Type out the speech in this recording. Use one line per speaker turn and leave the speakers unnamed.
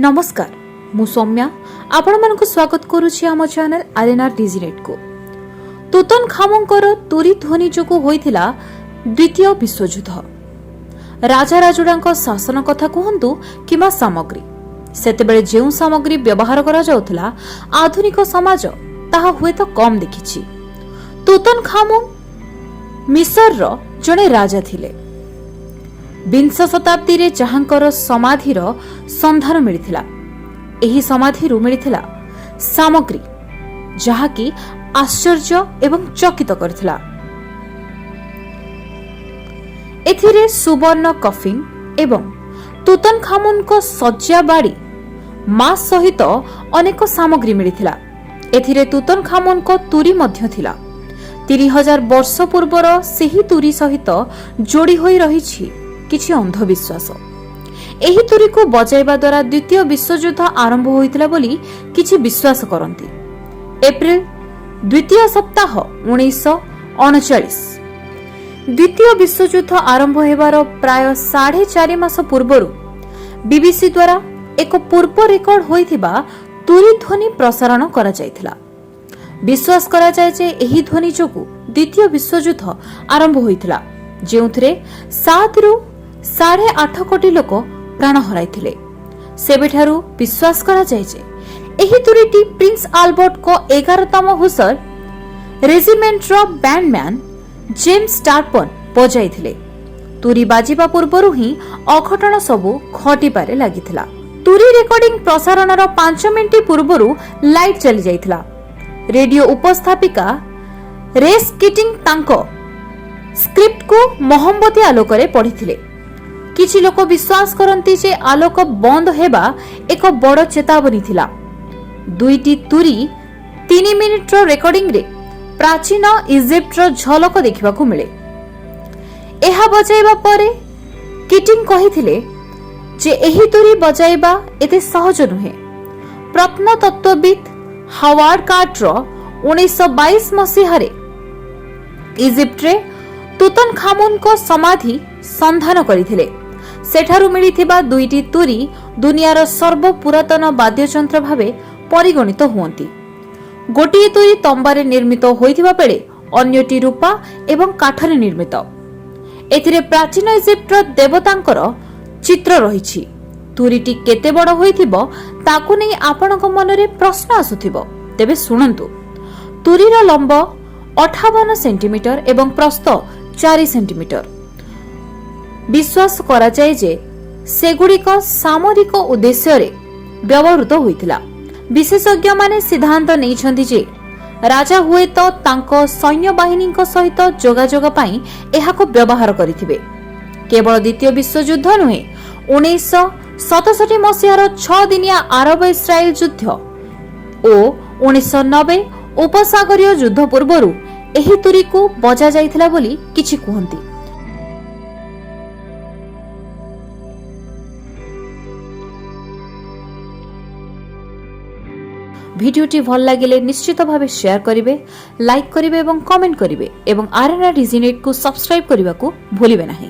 नमस्कार मु सौम्या आपण मानक स्वागत करुछि आम चैनल आरएनआर डिजिनेट को। तुतनखामुनकर तुरी ध्वनि जोगु होइथिला द्वितीय विश्वयुद्ध। राजा राजुडांक शासन कथा कहंतु किमा सामग्री सेतेबेले जेउ सामग्री व्यवहार करा जाउथला आधुनिक समाज ताहा हुए तो कम देखिछि। तुतनखामुन मिस्र जणे राजा थिले। विंश शताब्दी रे जहांकर समाधिर संधान मिलिथिला। एही समाधिरु मिलिथिला सामग्री जहाकी आश्चर्य एवं चकित करथिला। एथिरे सुवर्ण कफिन एवं तुतनखामुन को सज्जा बाड़ी मा सहित अनेक सामग्री मिलिथिला। एथिरे तुतनखामुन को तुरी मध्य थिला। 30,000 वर्ष पूर्वर सेही तुरी सहित जोड़ी होई रहिछि किछि अंधविश्वास। एही तुरी को बजाइबा द्वारा द्वितीय विश्वयुद्ध आरंभ होइतिला बोली किछि विश्वास करंती। एप्रिल द्वितीय सप्ताह 1939 द्वितीय विश्वयुद्ध आरंभ हेबार प्राय 4.5 मास पूर्वरु बीबीसी द्वारा एक पूर्व रेकर्ड होइथिबा तुरी ध्वनि प्रसारण करा जायथिला। विश्वास करा जाय जे एही ध्वनि जोगु द्वितीय विश्वयुद्ध आरंभ होइथिला, जेउथरे 7 रु 8.5 कोटी लोक प्राण हराइथिले। सेबेठारु विश्वास करा जाय जे एही तुरीटी प्रिंस आल्बर्ट को 11तम हुसर रेजिमेंट रो बैंडमैन जेम्स टार्पन बजाइथिले। तुरी बाजिबा पूर्वरु ही अघटन सबु घटिबारे लागिथिला। तुरी रेकर्डिंग प्रसारणर 5 मिनिट पूर्वरु लाइट चली जाइथिला। रेडियो उपस्थापिका रेस किटिंग तांको स्क्रिप्ट को मोहम्मती आलोकरे पढ़िथिले। किछि लोक विश्वास करंती जे आलोक बंद हेबा एक बड़ चेतावनी थिला। दुईटी तुरी 3 मिनिट रो रेकर्डिंग रे प्राचीन इजिप्ट रो झलक देखिबाकू मिले। एहा बजाइबा परे किटिंग कहिथिले जे एही तुरी बजाइबा एते सहज नुहे। प्रत्नतत्वविद हावार्ड कार्टर 1922 मसीहारे इजिप्ट रे तुतनखामुन को समाधि संधान करिथिले। सेठारु मिलिथिबा दुईटी तुरी दुनियार सर्व पुरातन वाद्ययंत्र भावे परिगणित हुअंती। गोटिए तुरी तंबारे निर्मित होइथिबा बेले अन्यटी रूपा एवं काठरे निर्मित। एथिरे प्राचीन इजिप्टर देवतांकर चित्र रहिछि। तुरीटी केते बड़ होइथिबो ताकू नै आपणक मनरे प्रश्न आसुथिबो। तेबे सुनंतु, तुरीर लंब 58 सेंटीमीटर एवं प्रस्थ 4 सेंटीमीटर। विश्वास करा जाय जे सेगुड़िक सामरिक उद्देश्य रे व्यवहृत होइतिला। विशेषज्ञ माने सिद्धांत नैछन्ति जे राजा हुए तो तांको सैन्य बाहिनी सहित जोगाजोग पई एहाको व्यवहार करिथिबे। केवल द्वितीय विश्वयुद्ध नुहे, 1967 मसीहार 6 दिनिया आरब इस्राएल युद्ध ओ 1990 उपसागरीय युद्ध पूर्वरु एही तुरी को बजा जाइथिला बोली किछि कुहंती। भिडियोटी भल लागिले निश्चित भावे शेयर करिवे, लाइक करिवे एवं कमेंट करिवे एवं आरएनआर डिजिनेट को सब्सक्राइब करने को भूलिबे नहीं।